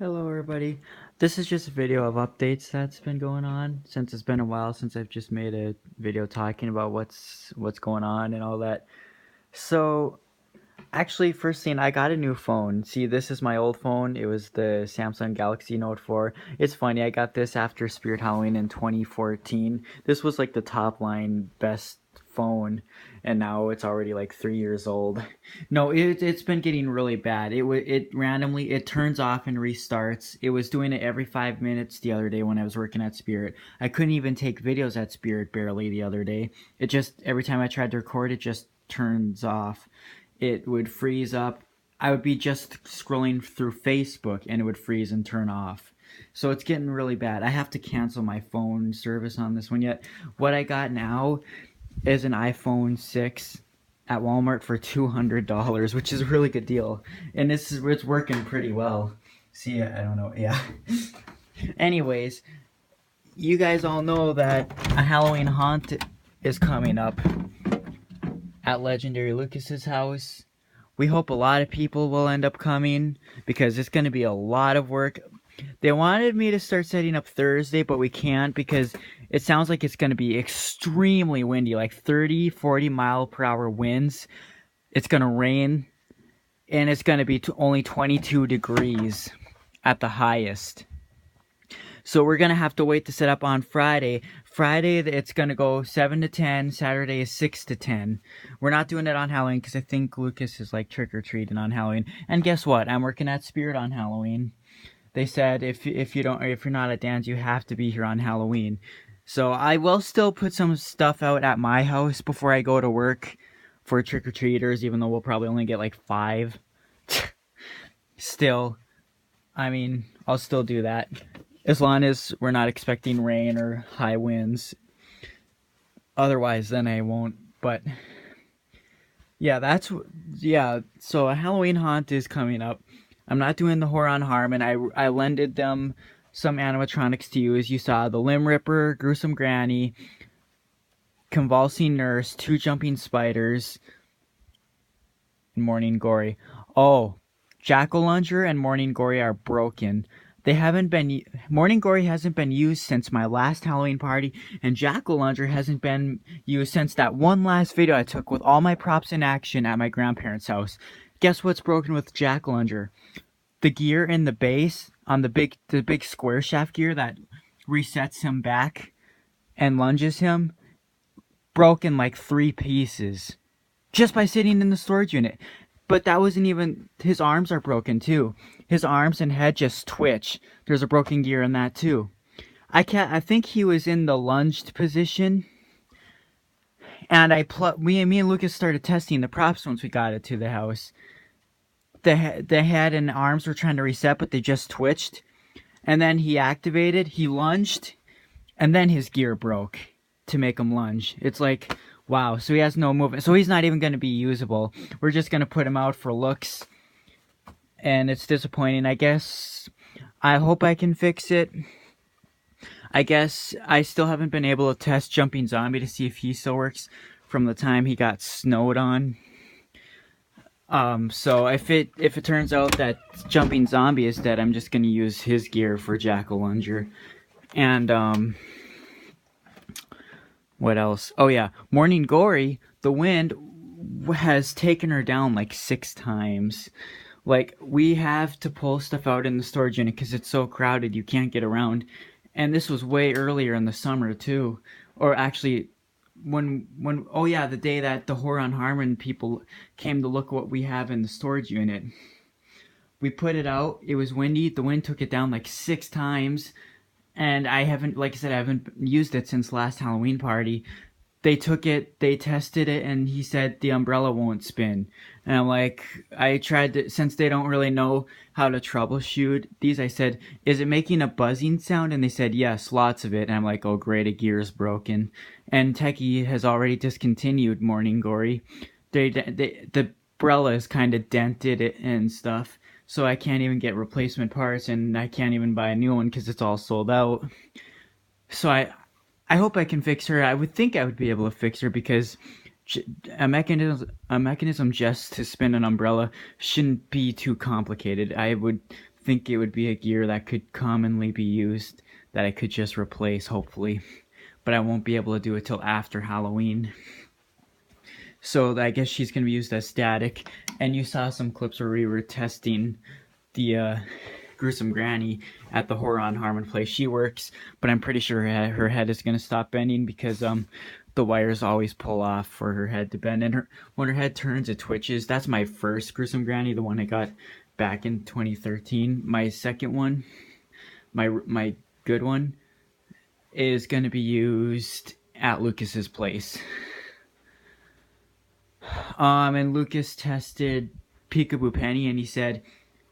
Hello everybody. This is just a video of updates that's been going on since it's been a while since I've just made a video talking about what's going on and all that. So, actually first thing, I got a new phone. See, this is my old phone. It was the Samsung Galaxy Note 4. It's funny, I got this after Spirit Halloween in 2014. This was like the top line best phone, and now it's already like 3 years old. No, it's been getting really bad. It randomly it turns off and restarts. It was doing it every 5 minutes the other day when I was working at Spirit. I couldn't even take videos at Spirit barely the other day. It just every time I tried to record, it just turns off. It would freeze up. I would be just scrolling through Facebook and it would freeze and turn off. So it's getting really bad. I have to cancel my phone service on this one yet. What I got now is an iPhone 6 at Walmart for $200, which is a really good deal. And it's working pretty well. See, I don't know. Yeah. Anyways, you guys all know that a Halloween haunt is coming up at Legendary Lucas's house. We hope a lot of people will end up coming because it's going to be a lot of work. They wanted me to start setting up Thursday, but we can't because it sounds like it's going to be extremely windy, like 30, 40 mile per hour winds. It's going to rain, and it's going to be only 22 degrees at the highest. So we're going to have to wait to set up on Friday. Friday, it's going to go 7 to 10. Saturday is 6 to 10. We're not doing it on Halloween because I think Lucas is like trick-or-treating on Halloween. And guess what? I'm working at Spirit on Halloween. They said if you're not at Dan's, you have to be here on Halloween. So I will still put some stuff out at my house before I go to work for trick-or-treaters, even though we'll probably only get like 5. Still, I mean, I'll still do that. As long as we're not expecting rain or high winds. Otherwise, then I won't. But yeah, so a Halloween haunt is coming up. I'm not doing the Horror on Harmon. I lended them some animatronics to use. You saw the Limb Ripper, Gruesome Granny, Convulsing Nurse, 2 Jumping Spiders, and Morning Gory. Oh, Jack-o'-Lantern and Morning Gory are broken. Morning Gory hasn't been used since my last Halloween party, and Jack-o'-Lantern hasn't been used since that one last video I took with all my props in action at my grandparents' house. Guess what's broken with Jack-o'-Lantern? The gear in the base on the big square shaft gear that resets him back and lunges him, broken like 3 pieces just by sitting in the storage unit. But that wasn't even, his arms are broken too. His arms and head just twitch. There's a broken gear in that too. I think he was in the lunged position. And me and Lucas started testing the props once we got it to the house. The head and arms were trying to reset, but they just twitched. And then he activated, he lunged, and then his gear broke to make him lunge. It's like, wow, so he has no movement. So he's not even going to be usable. We're just going to put him out for looks. And it's disappointing, I guess. I hope I can fix it. I guess I still haven't been able to test Jumping Zombie to see if he still works from the time he got snowed on. So if it turns out that Jumping Zombie is dead, I'm just gonna use his gear for Jack-o'-Lantern. And what else? Oh yeah, Morning Gory, the wind has taken her down like 6 times. Like, we have to pull stuff out in the storage unit because it's so crowded you can't get around. And this was way earlier in the summer too. Or actually, the day that the Horror on Harmon people came to look what we have in the storage unit. We put it out, it was windy, the wind took it down like 6 times, and I haven't used it since last Halloween party. They took it, they tested it, and he said the umbrella won't spin. And I'm like, I tried to, since they don't really know how to troubleshoot these, I said, is it making a buzzing sound? And they said, yes, lots of it. And I'm like, oh great, a gear is broken. And Techie has already discontinued Morning Gory. The umbrella is kind of dented and stuff. So I can't even get replacement parts, and I can't even buy a new one because it's all sold out. So I hope I can fix her. I would think I would be able to fix her because a mechanism just to spin an umbrella shouldn't be too complicated. I would think it would be a gear that could commonly be used that I could just replace, hopefully. But I won't be able to do it till after Halloween. So I guess she's going to be used as static. And you saw some clips where we were testing the Gruesome Granny at the Horror on Harmon place. She works, but I'm pretty sure her head is going to stop bending because the wires always pull off for her head to bend. And when her head turns, it twitches. That's my first Gruesome Granny, the one I got back in 2013. My second one, my good one, is going to be used at Lucas's place. And Lucas tested Peekaboo Penny, and he said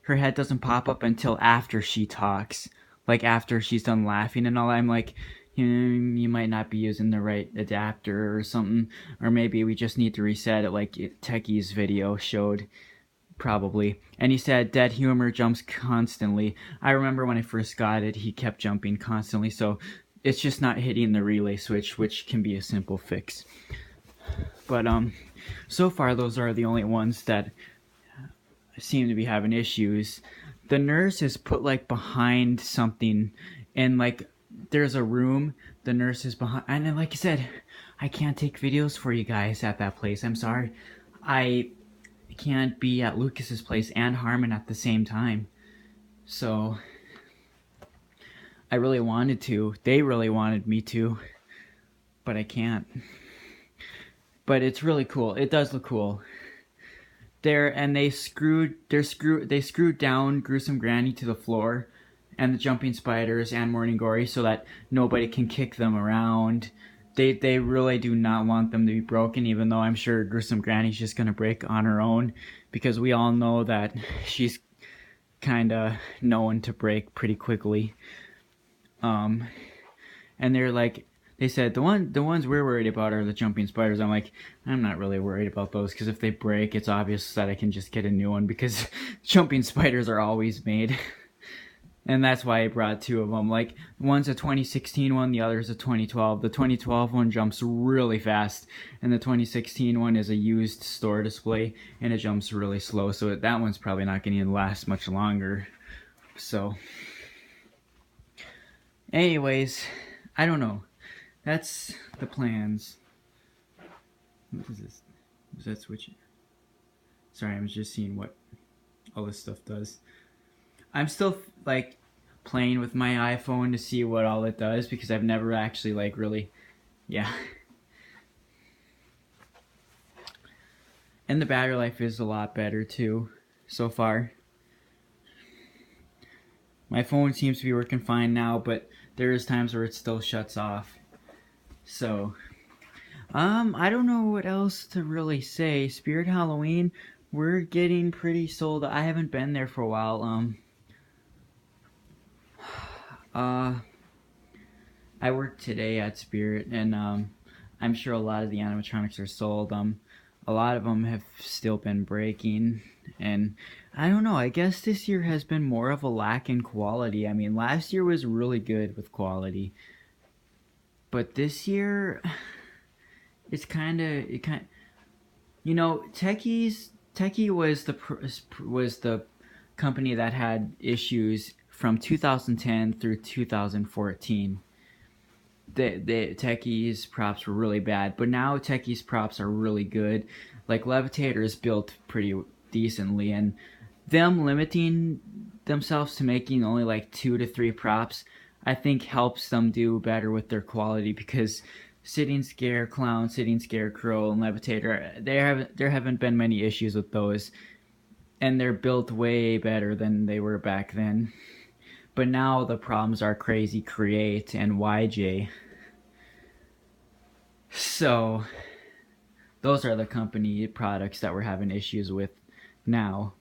her head doesn't pop up until after she talks, like after she's done laughing and all. I'm like, you might not be using the right adapter or something, or maybe we just need to reset it like Techie's video showed, probably. And he said Dead Humor jumps constantly. I remember when I first got it, he kept jumping constantly, so it's just not hitting the relay switch, which can be a simple fix. But so far those are the only ones that seem to be having issues. The nurse is put like behind something, and like there's a room, the nurse is behind, and then, like I said, I can't take videos for you guys at that place. I'm sorry, I can't be at Lucas's place and Harmon at the same time. So I really wanted to, they really wanted me to, but I can't. But it's really cool. It does look cool. They screwed down Gruesome Granny to the floor, and the Jumping Spiders and Morning Glory, so that nobody can kick them around. They really do not want them to be broken, even though I'm sure Gruesome Granny's just gonna break on her own, because we all know that she's kinda known to break pretty quickly. And they're like, they said the ones we're worried about are the Jumping Spiders. I'm like, I'm not really worried about those, because if they break, it's obvious that I can just get a new one, because Jumping Spiders are always made. And that's why I brought two of them. Like, one's a 2016 one, the other's a 2012. The 2012 one jumps really fast, and the 2016 one is a used store display, and it jumps really slow, so that one's probably not going to last much longer. So, anyways, I don't know. That's the plans. What is this? Was that switching? Sorry, I'm just seeing what all this stuff does. I'm still like playing with my iPhone to see what all it does, because I've never actually like really, yeah. And the battery life is a lot better too, so far. My phone seems to be working fine now, but there is times where it still shuts off. So, I don't know what else to really say. Spirit Halloween, we're getting pretty sold. I haven't been there for a while. I worked today at Spirit, and I'm sure a lot of the animatronics are sold. A lot of them have still been breaking, and I don't know, I guess this year has been more of a lack in quality. I mean, last year was really good with quality, but this year, it's you know, Techie was the company that had issues from 2010 through 2014. The Techie's props were really bad, but now Techie's props are really good. Like, Levitator is built pretty decently, and them limiting themselves to making only like 2 to 3 props, I think helps them do better with their quality, because Sitting Scare Clown, Sitting Scarecrow, and Levitator, there haven't been many issues with those, and they're built way better than they were back then. But now the problems are Crazy Create and YJ. So those are the company products that we're having issues with now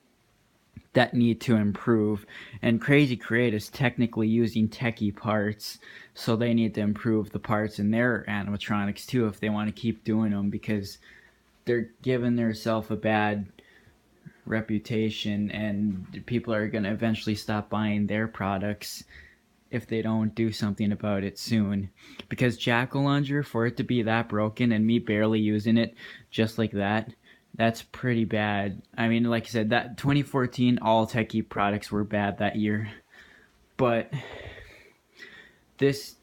that need to improve. And Crazy Create is technically using Techie parts, so they need to improve the parts in their animatronics too if they want to keep doing them, because they're giving themselves a bad reputation, and people are going to eventually stop buying their products if they don't do something about it soon. Because Jackal Lunger, for it to be that broken and me barely using it just like that, That's pretty bad. I mean, like I said, that 2014 all techie products were bad that year, but this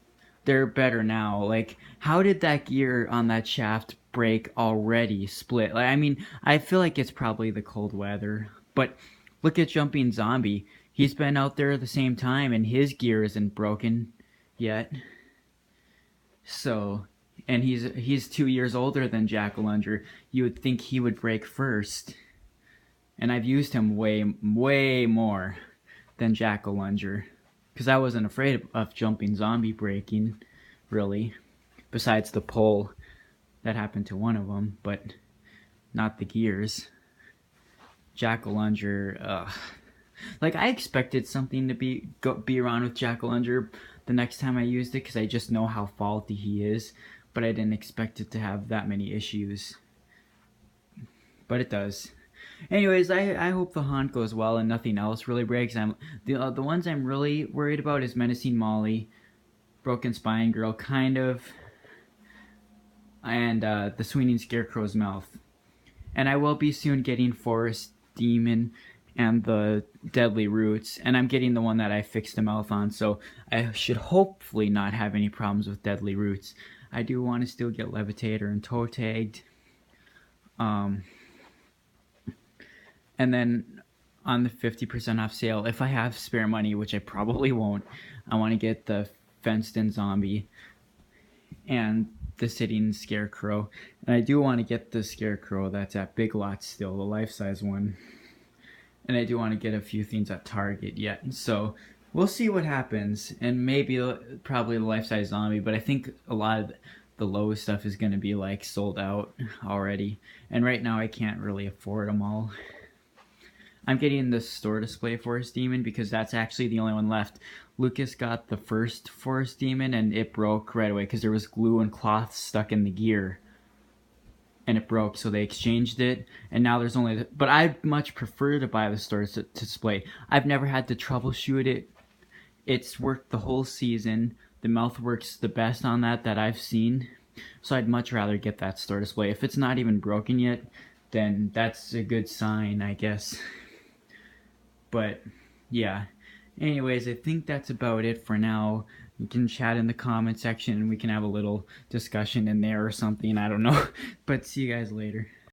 they're better now. Like, how did that gear on that shaft break already split? Like, I mean, I feel like it's probably the cold weather, but look at Jumping Zombie. He's been out there at the same time, and his gear isn't broken yet. So, and he's 2 years older than Jack Lunger. You would think he would break first, and I've used him way more than Jack Lunger because I wasn't afraid of Jumping Zombie breaking, really. Besides the pole that happened to one of them, but not the gears. Jack Lunger, like I expected something to be around with Jack Lunger the next time I used it because I just know how faulty he is, but I didn't expect it to have that many issues. But it does. Anyways, I hope the haunt goes well and nothing else really breaks. The ones I'm really worried about is Menacing Molly, Broken Spine Girl, kind of, and the Swinging Scarecrow's Mouth. And I will be soon getting Forest Demon and the Deadly Roots, and I'm getting the one that I fixed the mouth on, so I should hopefully not have any problems with Deadly Roots. I do want to still get Levitator and Toe Tagged. Um, and then on the 50% off sale, if I have spare money, which I probably won't, I want to get the Fenced In Zombie and the Sitting Scarecrow. And I do want to get the Scarecrow that's at Big Lots still, the life-size one. And I do want to get a few things at Target yet. So we'll see what happens. And maybe, probably the life-size zombie, but I think a lot of the low stuff is going to be like sold out already. And right now I can't really afford them all. I'm getting the store display Forest Demon because that's actually the only one left. Lucas got the first Forest Demon and it broke right away because there was glue and cloth stuck in the gear. And it broke, so they exchanged it, and now there's only... But I much prefer to buy the store display. I've never had to troubleshoot it. It's worked the whole season. The mouth works the best on that I've seen. So I'd much rather get that store display. If it's not even broken yet, then that's a good sign, I guess. But yeah, anyways, I think that's about it for now. You can chat in the comment section and we can have a little discussion in there or something, I don't know. But see you guys later.